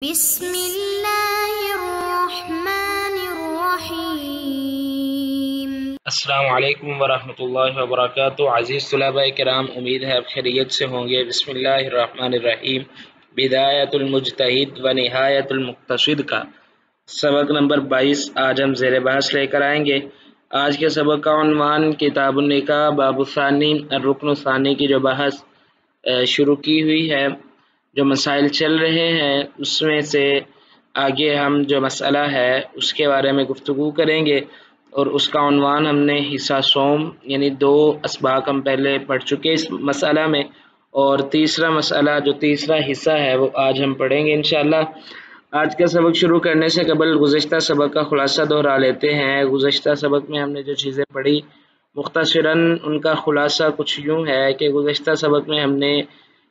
بسم اللہ الرحمن الرحیم۔ السلام علیکم ورحمۃ اللہ وبرکاتہ۔ عزیز طلباء کرام، امید ہے آپ خیریت سے ہوں گے۔ بسم اللہ الرحمن الرحیم۔ بدایت المجتہد و نہایت المقتصد کا سبق نمبر 22 آج ہم زیر بحث لے کر آئیں گے۔ آج کے سبق کا عنوان کتاب النکاح باب الثانی الرکن الثانی کی جو بحث شروع کی ہوئی ہے، جو مسائل چل رہے ہیں، اس میں سے آگے ہم جو مسئلہ ہے اس کے بارے میں گفتگو کریں گے، اور اس کا عنوان ہم نے حصہ سوم یعنی 2 اسباق ہم پہلے پڑھ چکے اس مسئلہ میں، اور تیسرا مسئلہ جو تیسرا حصہ ہے وہ آج ہم پڑھیں گے انشاءاللہ۔ آج کا سبق شروع کرنے سے قبل گزشتہ سبق کا خلاصہ دہرا لیتے ہیں۔ گزشتہ سبق میں ہم نے جو چیزیں پڑھی مختصراً ان کا خلاصہ کچھ یوں ہے کہ گزشتہ سبق میں ہم نے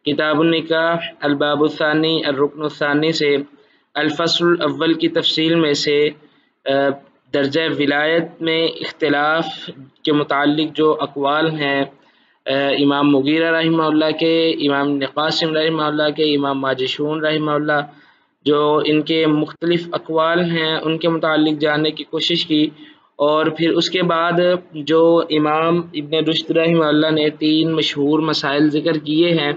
کتاب النکاح الباب الثانی الرکن الثانی سے الفصل الاول کی تفصیل میں سے درجہ ولایت میں اختلاف کے متعلق جو اقوال ہیں امام مغیرہ رحمہ اللہ کے، امام قاسم رحمہ اللہ کے، امام ماجشون رحمہ اللہ، جو ان کے مختلف اقوال ہیں ان کے متعلق جاننے کی کوشش کی، اور پھر اس کے بعد جو امام ابن رشد رحمہ اللہ نے 3 مشہور مسائل ذکر کیے ہیں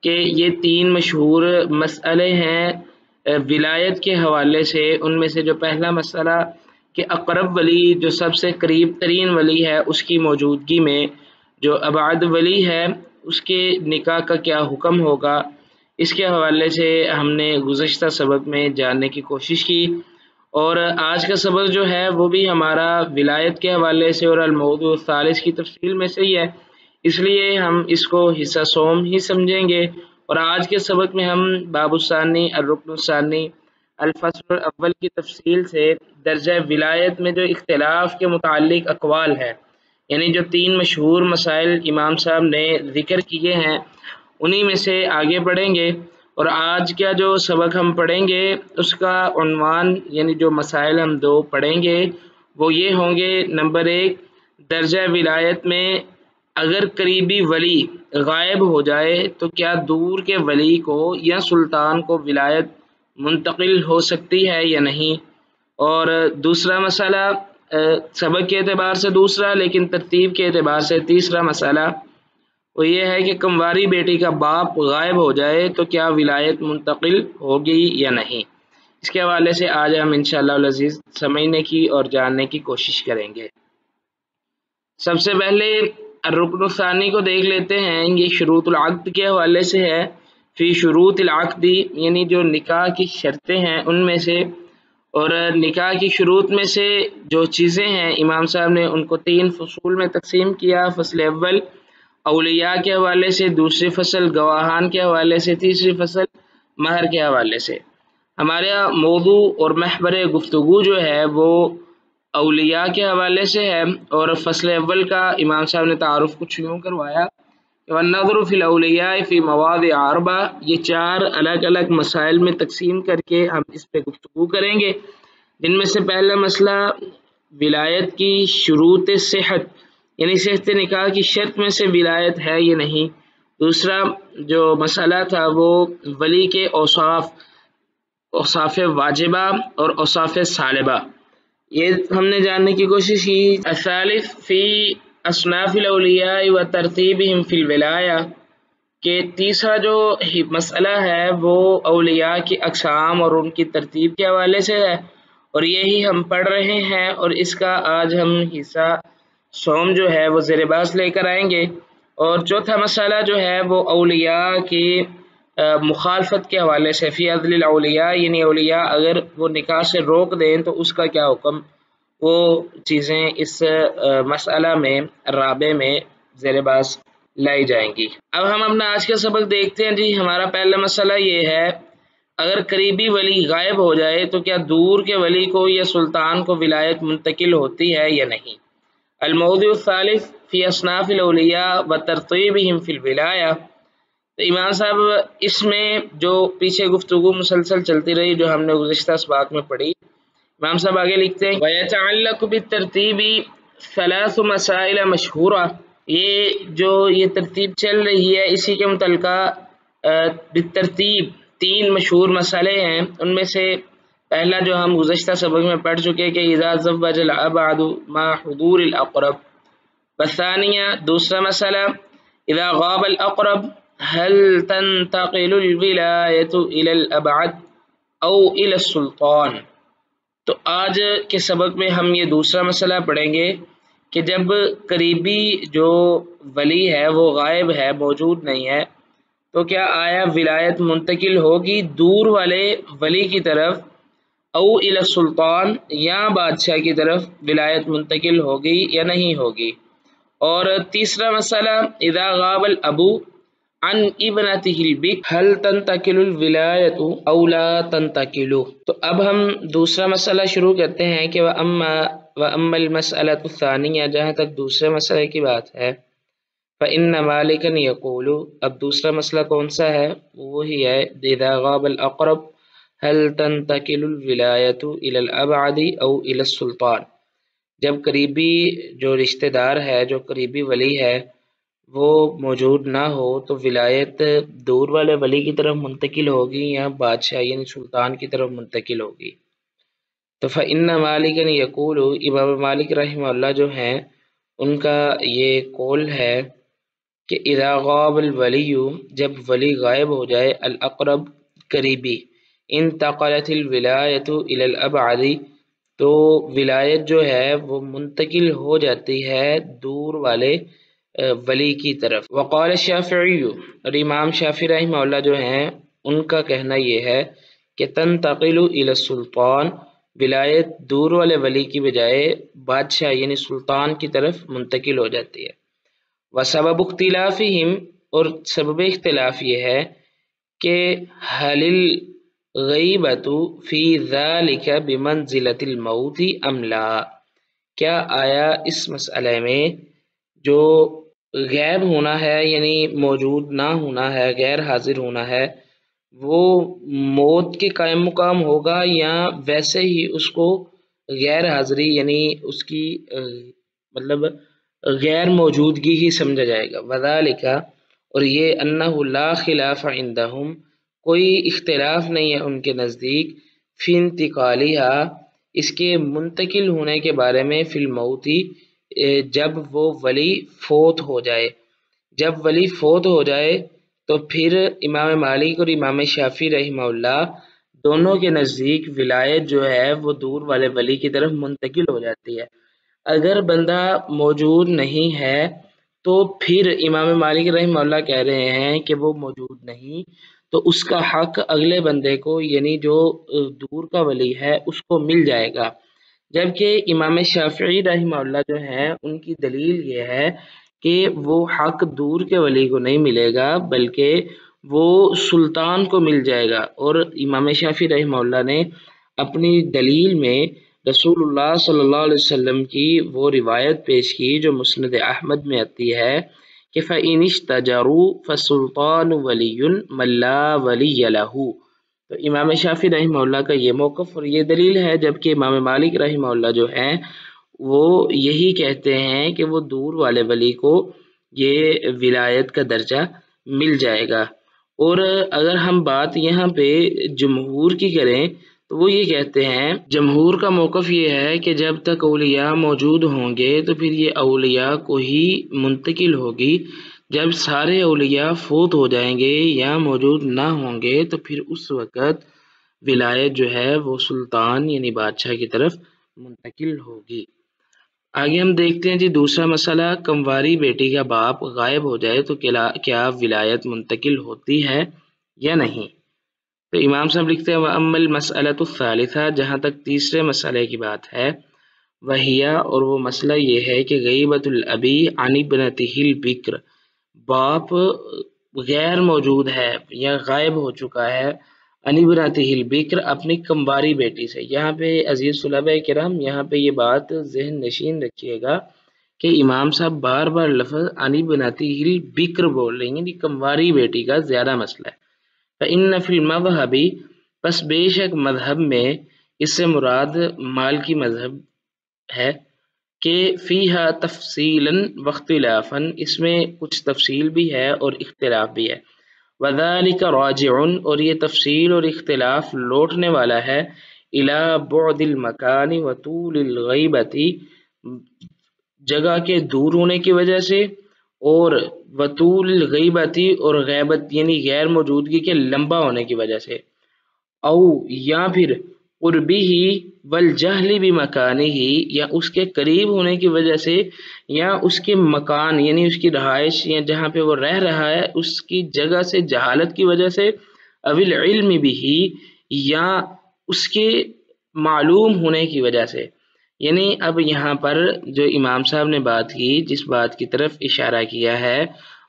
کہ یہ 3 مشہور مسئلے ہیں ولایت کے حوالے سے۔ ان میں سے جو پہلا مسئلہ کہ اقرب ولی جو سب سے قریب ترین ولی ہے اس کی موجودگی میں جو ابعد ولی ہے اس کے نکاح کا کیا حکم ہوگا، اس کے حوالے سے ہم نے گزشتہ سبق میں جاننے کی کوشش کی، اور آج کا سبق جو ہے وہ بھی ہمارا ولایت کے حوالے سے اور الموضوع الثالث کی تفصیل میں سے ہی ہے، اس لیے ہم اس کو حصہ سوم ہی سمجھیں گے۔ اور آج کے سبق میں ہم باب الثانی الرکن الثانی الفصل الاول کی تفصیل سے درجہ ولایت میں جو اختلاف کے متعلق اقوال ہے، یعنی جو 3 مشہور مسائل امام صاحب نے ذکر کیے ہیں انہی میں سے آگے پڑھیں گے۔ اور آج کا جو سبق ہم پڑھیں گے اس کا عنوان یعنی جو مسائل ہم 2 پڑھیں گے وہ یہ ہوں گے: نمبر 1، درجہ ولایت میں اگر قریبی ولی غائب ہو جائے تو کیا دور کے ولی کو یا سلطان کو ولایت منتقل ہو سکتی ہے یا نہیں، اور دوسرا مسئلہ سبق کے اعتبار سے دوسرا لیکن ترتیب کے اعتبار سے تیسرا مسئلہ وہ یہ ہے کہ کمواری بیٹی کا باپ غائب ہو جائے تو کیا ولایت منتقل ہوگی یا نہیں۔ اس کے حوالے سے آج ہم انشاءاللہ العزیز سمجھنے کی اور جاننے کی کوشش کریں گے۔ سب سے پہلے الرکن الثانی کو دیکھ لیتے ہیں، یہ شروط العقد کے حوالے سے ہے۔ فی شروط العقد یعنی جو نکاح کی شرطیں ہیں ان میں سے، اور نکاح کی شروط میں سے جو چیزیں ہیں امام صاحب نے ان کو 3 فصول میں تقسیم کیا۔ فصل اول اولیاء کے حوالے سے، دوسری فصل گواہان کے حوالے سے، تیسری فصل مہر کے حوالے سے۔ ہمارا موضوع اور محور گفتگو جو ہے وہ اولیاء کے حوالے سے ہے، اور فصل اول کا امام صاحب نے تعارف کچھ یوں کروایا کہ والنظر فی الاولیاء فی مواضع 4، یہ 4 الگ الگ مسائل میں تقسیم کر کے ہم اس پہ گفتگو کریں گے، جن میں سے پہلا مسئلہ ولایت کی شروط صحت یعنی صحت نکاح کی شرط میں سے ولایت ہے یا نہیں۔ دوسرا جو مسئلہ تھا وہ ولی کے اوصاف واجبہ اور اوصاف سالبہ، یہ ہم نے جاننے کی کوشش کی۔ الثالث فی اصناف الاولیاء و ترتیبہم فی الولایہ، کہ تیسرا جو مسئلہ ہے وہ اولیاء کی اقسام اور ان کی ترتیب کے حوالے سے ہے، اور یہی ہم پڑھ رہے ہیں، اور اس کا آج ہم حصہ سوم جو ہے وہ زیر بحث لے کر آئیں گے۔ اور چوتھا مسئلہ جو ہے وہ اولیاء کی مخالفت کے حوالے سے، فی عدل الاولیاء یعنی اولیاء اگر وہ نکاح سے روک دیں تو اس کا کیا حکم، وہ چیزیں اس مسئلہ میں رابع میں زیر بحث لائی جائیں گی۔ اب ہم اپنا آج کا سبق دیکھتے ہیں۔ جی ہمارا پہلا مسئلہ یہ ہے اگر قریبی ولی غائب ہو جائے تو کیا دور کے ولی کو یا سلطان کو ولایت منتقل ہوتی ہے یا نہیں۔ الموضوع الثالث فی اصناف الاولیاء و ترتیبہم فی الولایہ، تو امام صاحب اس میں جو پیچھے گفتگو مسلسل چلتی رہی جو ہم نے گزشتہ اسباق میں پڑھی، امام صاحب آگے لکھتے ہیں وَيَتَعَلَّقُ بِالتَّرْتِيبِ 3 مسائل مشہورہ، یہ ترتیب چل رہی ہے اسی کے متعلقہ بالترتیب تین مشہور مسئلے ہیں، ان میں سے پہلا جو ہم گزشتہ سبق میں پڑھ چکے کہ اذا زوج الابعد مع حضور الاقرب، والثانیہ دوسرا مسئلہ اذا غاب الاقرب هل تنتقل الولایت الى الابعد او الى السلطان۔ تو آج کے سبق میں ہم یہ دوسرا مسئلہ پڑھیں گے کہ جب قریبی جو ولی ہے وہ غائب ہے، موجود نہیں ہے، تو کیا آیا ولایت منتقل ہوگی دور والے ولی کی طرف، او الی السلطان یا بادشاہ کی طرف ولایت منتقل ہوگی یا نہیں ہوگی۔ اور تیسرا مسئلہ اذا غاب الابو عن ابنته البکر هل تنتقل الولایت او لا تنتقل۔ تو اب ہم دوسرا مسئلہ شروع کرتے ہیں کہ وَأَمَّا الْمَسْأَلَةُ الثَّانِيَةُ، جہاں تک دوسرے مسئلے کی بات ہے، فَإِنَّ مَالِكًا يَقُولُ، اب دوسرا مسئلہ کون سا ہے؟ وہی ہے اذا غاب الاقرب هل تنتقل الولایت الى الابعد او الى السلطان، جب قریبی جو رشتہ دار ہے، جو قریبی ولی ہے وہ موجود نہ ہو تو ولایت دور والے ولی کی طرف منتقل ہوگی یا بادشاہ یعنی سلطان کی طرف منتقل ہوگی۔ تو فإن مالکا یقول، امام مالک رحمہ اللہ جو ہیں ان کا یہ قول ہے کہ اذا غاب الولی، جب ولی غائب ہو جائے، الاقرب قریبی، انتقلت الولایت الى الابعد، تو ولایت جو ہے وہ منتقل ہو جاتی ہے دور والے ولی کی طرف۔ وقال الشافعی، اور امام شافعی رحمہ اللہ جو ہیں ان کا کہنا یہ ہے کہ تنتقل الی السلطان، ولایت دور والے ولی کی بجائے بادشاہ یعنی سلطان کی طرف منتقل ہو جاتی ہے۔ وسبب اختلافہم، اور سبب اختلاف یہ ہے کہ حل الغیبۃ فی ذالک بمنزلۃ الموت ام لا، کیا آیا اس مسئلے میں جو غائب ہونا ہے یعنی موجود نہ ہونا ہے، غیر حاضر ہونا ہے، وہ موت کے قائم مقام ہوگا یا ویسے ہی اس کو غیر حاضری یعنی اس کی مطلب غیر موجودگی ہی سمجھا جائے گا۔ وذالک، اور یہ انہ لا خلاف عندہم، کوئی اختلاف نہیں ہے ان کے نزدیک، فی انتقالہا، اس کے منتقل ہونے کے بارے میں، فی الموتی، جب وہ ولی فوت ہو جائے، جب ولی فوت ہو جائے تو پھر امام مالک اور امام شافعی رحمہ اللہ دونوں کے نزدیک ولایت جو ہے وہ دور والے ولی کی طرف منتقل ہو جاتی ہے۔ اگر بندہ موجود نہیں ہے تو پھر امام مالک رحمہ اللہ کہہ رہے ہیں کہ وہ موجود نہیں، تو اس کا حق اگلے بندے کو یعنی جو دور کا ولی ہے اس کو مل جائے گا۔ جبکہ امام شافعی رحمہ اللہ جو ہیں ان کی دلیل یہ ہے کہ وہ حق دور کے ولی کو نہیں ملے گا بلکہ وہ سلطان کو مل جائے گا۔ اور امام شافعی رحمہ اللہ نے اپنی دلیل میں رسول اللہ صلی اللہ علیہ وسلم کی وہ روایت پیش کی جو مسند احمد میں آتی ہے کہ فَإِنِ اشْتَجَرُوا فَالسُّلْطَانُ وَلِيٌّ مَّن لَّا وَلِيَّ لَهُ۔ تو امام شافعی رحمہ اللہ کا یہ موقف اور یہ دلیل ہے، جبکہ امام مالک رحمہ اللہ جو ہیں وہ یہی کہتے ہیں کہ وہ دور والے ولی کو یہ ولایت کا درجہ مل جائے گا۔ اور اگر ہم بات یہاں پہ جمہور کی کریں تو وہ یہ کہتے ہیں، جمہور کا موقف یہ ہے کہ جب تک اولیاء موجود ہوں گے تو پھر یہ اولیاء کو ہی منتقل ہوگی، جب سارے اولیاء فوت ہو جائیں گے یا موجود نہ ہوں گے تو پھر اس وقت ولایت جو ہے وہ سلطان یعنی بادشاہ کی طرف منتقل ہوگی۔ آگے ہم دیکھتے ہیں جی دوسرا مسئلہ، کمواری بیٹی کا باپ غائب ہو جائے تو کیا ولایت منتقل ہوتی ہے یا نہیں؟ تو امام صاحب لکھتے ہیں وَأَمَّا الْمَسْأَلَةُ الثَّالِثَةُ، جہاں تک تیسرے مسئلے کی بات ہے، وَهِيَ، اور وہ مسئلہ یہ ہے کہ غیبۃ الابی عن ابنتہ البکر، باپ غیر موجود ہے یا غائب ہو چکا ہے عن ابنتہ البکر، اپنی کمواری بیٹی سے۔ یہاں پہ عزیز طلباء کرام یہاں پہ یہ بات ذہن نشین رکھیے گا کہ امام صاحب بار بار لفظ عن ابنتہ البکر بول رہے ہیں، یعنی کمواری بیٹی کا زیادہ مسئلہ ہے۔ فإن فی المذہب، پس بے شک مذہب میں، اس سے مراد مالکی مذہب ہے، کہ فیہا تفصیلا واختلافا، اس میں کچھ تفصیل بھی ہے اور اختلاف بھی ہے۔ وذالک راجع، اور یہ تفصیل اور اختلاف لوٹنے والا ہے، الی بعد المکان وطول الغیبت، جگہ کے دور ہونے کی وجہ سے، اور وطول الغیبتی، اور غیبت یعنی غیر موجودگی کے لمبا ہونے کی وجہ سے، او یا پھر قربی ہی والجہل بمکانہ، یا اس کے قریب ہونے کی وجہ سے، یا اس کے مکان یعنی اس کی رہائش یا جہاں پہ وہ رہ رہا ہے اس کی جگہ سے جہالت کی وجہ سے، اوی العلم بھی، یا اس کے معلوم ہونے کی وجہ سے۔ یعنی اب یہاں پر جو امام صاحب نے بات کی، جس بات کی طرف اشارہ کیا ہے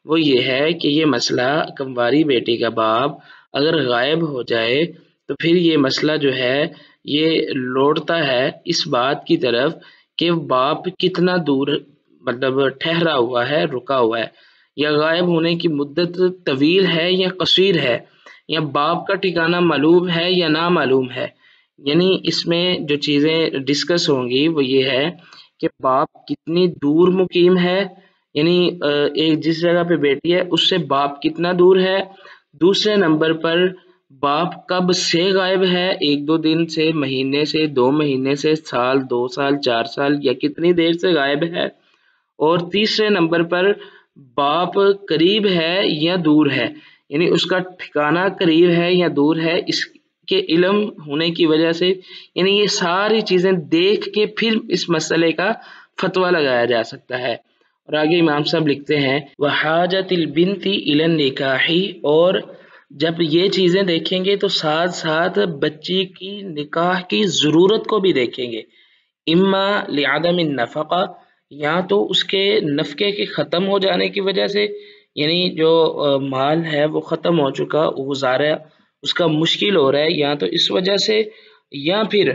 وہ یہ ہے کہ یہ مسئلہ کمواری بیٹی کا باپ اگر غائب ہو جائے تو پھر یہ مسئلہ جو ہے یہ لوٹتا ہے اس بات کی طرف کہ باپ کتنا دور مطلب ٹھہرا ہوا ہے، رکا ہوا ہے، یا غائب ہونے کی مدت طویل ہے یا قصیر ہے، یا باپ کا ٹھکانہ معلوم ہے یا نامعلوم ہے۔ یعنی اس میں جو چیزیں ڈسکس ہوں گی وہ یہ ہے کہ باپ کتنی دور مقیم ہے، یعنی ایک جس جگہ پہ بیٹی ہے اس سے باپ کتنا دور ہے، دوسرے نمبر پر باپ کب سے غائب ہے، 1-2 دن سے، مہینے سے، 2 مہینے سے، سال، 2 سال، 4 سال، یا کتنی دیر سے غائب ہے، اور تیسرے نمبر پر باپ قریب ہے یا دور ہے، یعنی اس کا ٹھکانہ قریب ہے یا دور ہے، اس کے علم ہونے کی وجہ سے، یعنی یہ ساری چیزیں دیکھ کے پھر اس مسئلے کا فتویٰ لگایا جا سکتا ہے۔ اور آگے امام صاحب لکھتے ہیں وحاجت البنت الی النکاح، اور جب یہ چیزیں دیکھیں گے تو ساتھ ساتھ بچی کی نکاح کی ضرورت کو بھی دیکھیں گے، اما لعدم النفقہ، یا تو اس کے نفقے کے ختم ہو جانے کی وجہ سے، یعنی جو مال ہے وہ ختم ہو چکا، گزارا اس کا مشکل ہو رہا ہے، یا تو اس وجہ سے، یا پھر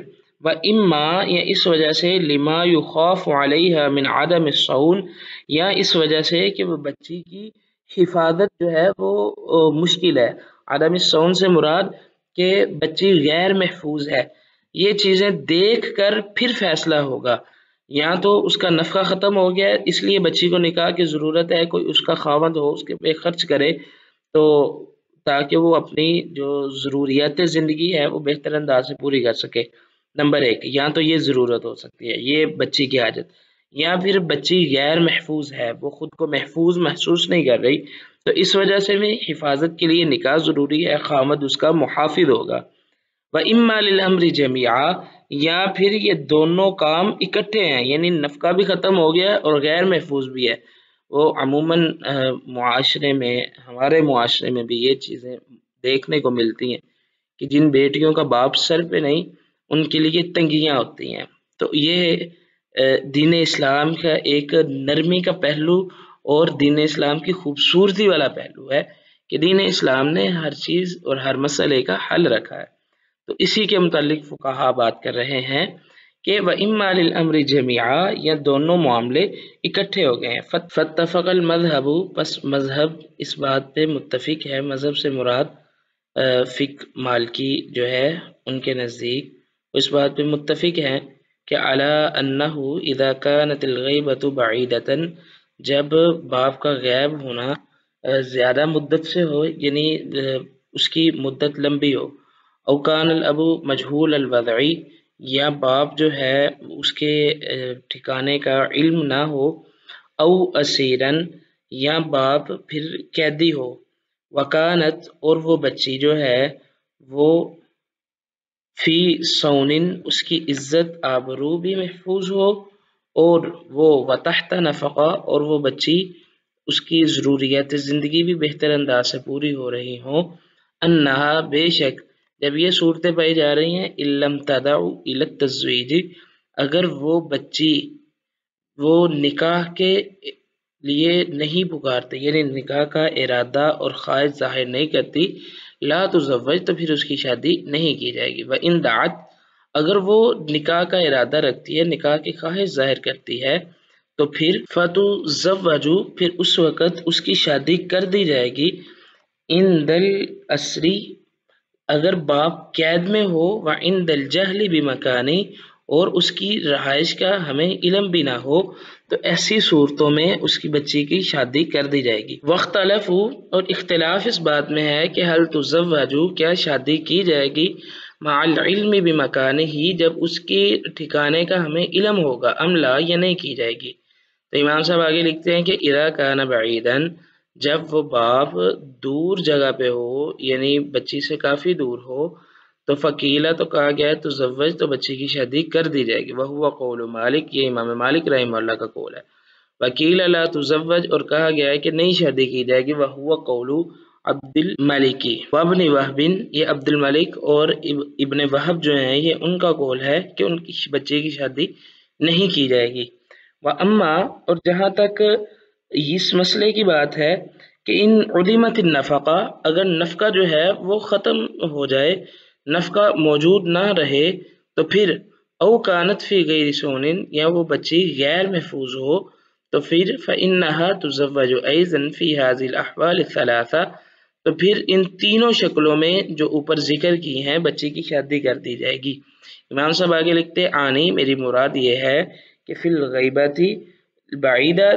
اما، یا اس وجہ سے لما یخاف علیہ من عدم الصون، یا اس وجہ سے کہ وہ بچی کی حفاظت جو ہے وہ مشکل ہے۔ عدم الصون سے مراد کہ بچی غیر محفوظ ہے، یہ چیزیں دیکھ کر پھر فیصلہ ہوگا، یا تو اس کا نفقہ ختم ہو گیا اس لیے بچی کو نکاح کی ضرورت ہے، کوئی اس کا خاوند ہو اس کے پہ خرچ کرے تو تاکہ وہ اپنی جو ضروریات زندگی ہے وہ بہتر انداز سے پوری کر سکے، نمبر 1، یا تو یہ ضرورت ہو سکتی ہے، یہ بچی کی حاجت، یا پھر بچی غیر محفوظ ہے، وہ خود کو محفوظ محسوس نہیں کر رہی، تو اس وجہ سے بھی حفاظت کے لیے نکاح ضروری ہے، خامد اس کا محافظ ہوگا۔ وَإِمَّا لِلْأَمْرِ جَمِيعًا، یا پھر یہ دونوں کام اکٹھے ہیں، یعنی نفقہ بھی ختم ہو گیا اور غیر محفوظ بھی ہے۔ وہ عموماً معاشرے میں، ہمارے معاشرے میں بھی یہ چیزیں دیکھنے کو ملتی ہیں کہ جن بیٹیوں کا باپ سر پہ نہیں ان کے لیے تنگیاں ہوتی ہیں، تو یہ دین اسلام کا ایک نرمی کا پہلو اور دین اسلام کی خوبصورتی والا پہلو ہے کہ دین اسلام نے ہر چیز اور ہر مسئلے کا حل رکھا ہے۔ تو اسی کے متعلق فقہا بات کر رہے ہیں کہ وَإِمَّا لِلْأَمْرِ جَمِيعًا، یا دونوں معاملے اکٹھے ہو گئے ہیں، فَاتَّفَقَ الْمَذْهَبُ، بس مذہب اس بات پہ متفق ہے، مذہب سے مراد فقہ مالکی جو ہے ان کے نزدیک اس بات پہ متفق ہے کہ علی انہ اذا کانت الغیبۃ بعیدۃ، جب باپ کا غائب ہونا زیادہ مدت سے ہو، یعنی اس کی مدت لمبی ہو، او کان الاب مجہول الوضعی، یا باپ جو ہے اس کے ٹھکانے کا علم نہ ہو، او اسیرن، یا باپ پھر قیدی ہو، وکانت، اور وہ بچی جو ہے وہ فی سونن، اس کی عزت آبرو بھی محفوظ ہو، اور وہ وتحت نفقہ، اور وہ بچی اس کی ضروریات زندگی بھی بہتر انداز سے پوری ہو رہی ہوں، انہا، بے شک جب یہ صورتیں پائی جا رہی ہیں، علم تدعو الی التزویج، اگر وہ بچی وہ نکاح کے لیے نہیں پکارتے، یعنی نکاح کا ارادہ اور خواہش ظاہر نہیں کرتی، لا تزوج، تو پھر اس کی شادی نہیں کی جائے گی۔ وَإِن دعت، اگر وہ نکاح کا ارادہ رکھتی ہے، نکاح کی خواہش ظاہر کرتی ہے، تو پھر فتزوج، پھر اس وقت اس کی شادی کر دی جائے گی، عند الاسری، اگر باپ قید میں ہو، وعند الجہل بمکانی، اور اس کی رہائش کا ہمیں علم بھی نہ ہو تو ایسی صورتوں میں اس کی بچی کی شادی کر دی جائے گی۔ واختلف، اور اختلاف اس بات میں ہے کہ حل تزوج، کیا شادی کی جائے گی مع العلم بمکانہ ہی، جب اس کے ٹھکانے کا ہمیں علم ہوگا، ام لا، یا نہیں کی جائے گی۔ تو امام صاحب آگے لکھتے ہیں کہ اذا کان بعیدا، جب وہ باپ دور جگہ پہ ہو یعنی بچی سے کافی دور ہو، تو فقیلا، تو کہا گیا ہے تزوج، تو بچی کی شادی کر دی جائے گی۔ وہو قول مالک، یہ امام مالک رحمہ اللہ کا قول ہے۔ وکیل لا تزوج، اور کہا گیا ہے کہ نہیں شادی کی جائے گی۔ وہو قول عبد الملک وابن وہب، یہ عبد الملک اور ابن وہب جو ہیں یہ ان کا قول ہے کہ ان کی بچے کی شادی نہیں کی جائے گی۔ واما، اور جہاں تک اس مسئلے کی بات ہے کہ ان علمت النفقہ، اگر نفقہ جو ہے وہ ختم ہو جائے، نفقہ موجود نہ رہے، تو پھر او کانت فی غیر سون، یا وہ بچی غیر محفوظ ہو، تو پھر فإنها تزوج أيضا في هذه الأحوال الثلاثة، تو پھر ان تینوں شکلوں میں جو اوپر ذکر کی ہیں بچی کی شادی کر دی جائے گی۔ امام صاحب آگے لکھتے آنی، میری مراد یہ ہے کہ فی الغیبت بعیدہ،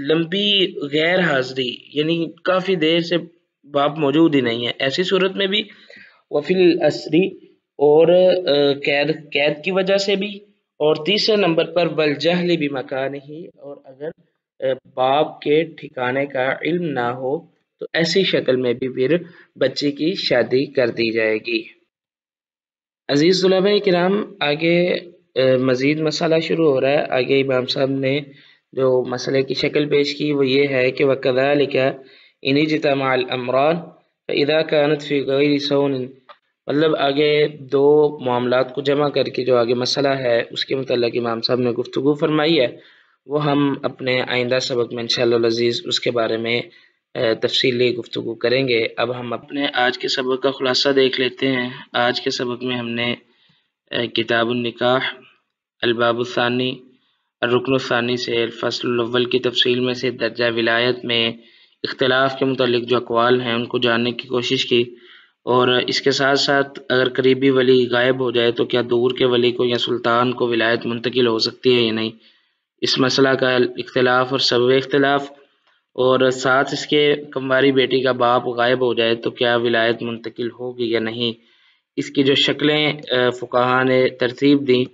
لمبی غیر حاضری، یعنی کافی دیر سے باپ موجود ہی نہیں ہے، ایسی صورت میں بھی، وفی الاسری، اور قید کی وجہ سے بھی، اور تیسرے نمبر پر والجہل بمکانہ، اور اگر باپ کے ٹھکانے کا علم نہ ہو تو ایسی شکل میں بھی پھر بچی کی شادی کر دی جائے گی۔ عزیز طلباء کرام، آگے مزید مسئلہ شروع ہو رہا ہے۔ آگے امام صاحب نے جو مسئلے کی شکل پیش کی وہ یہ ہے کہ وَكَذَلِكَ إِنِ اجْتَمَعَ الْأَمْرَانِ فَإِذَا كَانَتْ فِي غَيْرِ سَوْنٍ، مطلب آگے دو معاملات کو جمع کر کے جو آگے مسئلہ ہے اس کے متعلق امام صاحب نے گفتگو فرمائی ہے، وہ ہم اپنے آئندہ سبق میں انشاءاللہ العزیز اس کے بارے میں تفصیلی گفتگو کریں گے۔ اب ہم اپنے آج کے سبق کا خلاصہ دیکھ لیتے ہیں۔ آج کے سبق میں ہم نے کتاب النکاح، الباب الثانی، الرکن الثانی سے الفصل الاول کی تفصیل میں سے درجہ ولایت میں اختلاف کے متعلق جو اقوال ہیں ان کو جاننے کی کوشش کی، اور اس کے ساتھ ساتھ اگر قریبی ولی غائب ہو جائے تو کیا دور کے ولی کو یا سلطان کو ولایت منتقل ہو سکتی ہے یا نہیں، اس مسئلہ کا اختلاف اور سبب اختلاف، اور ساتھ اس کے کمواری بیٹی کا باپ غائب ہو جائے تو کیا ولایت منتقل ہوگی یا نہیں، اس کی جو شکلیں فقہاء نے ترتیب دیں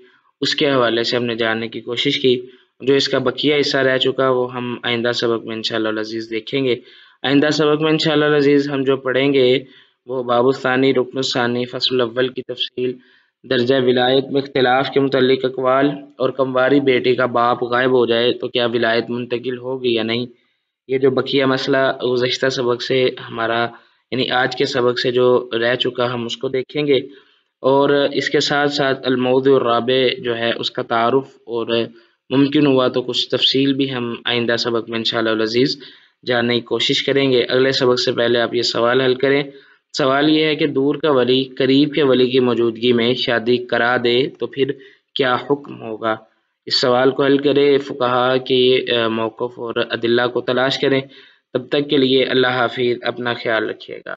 اس کے حوالے سے ہم نے جاننے کی کوشش کی۔ جو اس کا بقیہ حصہ رہ چکا وہ ہم آئندہ سبق میں انشاءاللہ العزیز دیکھیں گے۔ آئندہ سبق میں انشاءاللہ العزیز ہم جو پڑھیں گے وہ باب الثانی، رکن الثانی، فصل الاول کی تفصیل، درجہ ولایت میں اختلاف کے متعلق اقوال، اور کمواری بیٹی کا باپ غائب ہو جائے تو کیا ولایت منتقل ہوگی یا نہیں، یہ جو بقیہ مسئلہ گزشتہ سبق سے ہمارا یعنی آج کے سبق سے جو رہ چکا ہم اس کو دیکھیں گے، اور اس کے ساتھ ساتھ الموضوع الرابع جو ہے اس کا تعارف، اور ممکن ہوا تو کچھ تفصیل بھی ہم آئندہ سبق میں انشاءاللہ العزیز جاننے کی کوشش کریں گے۔ اگلے سبق سے پہلے آپ یہ سوال حل کریں۔ سوال یہ ہے کہ دور کا ولی قریب کے ولی کی موجودگی میں شادی کرا دے تو پھر کیا حکم ہوگا، اس سوال کو حل کریں، فقہاء کے موقف اور ادلہ کو تلاش کریں۔ تب تک کے لیے اللہ حافظ، اپنا خیال رکھیے گا۔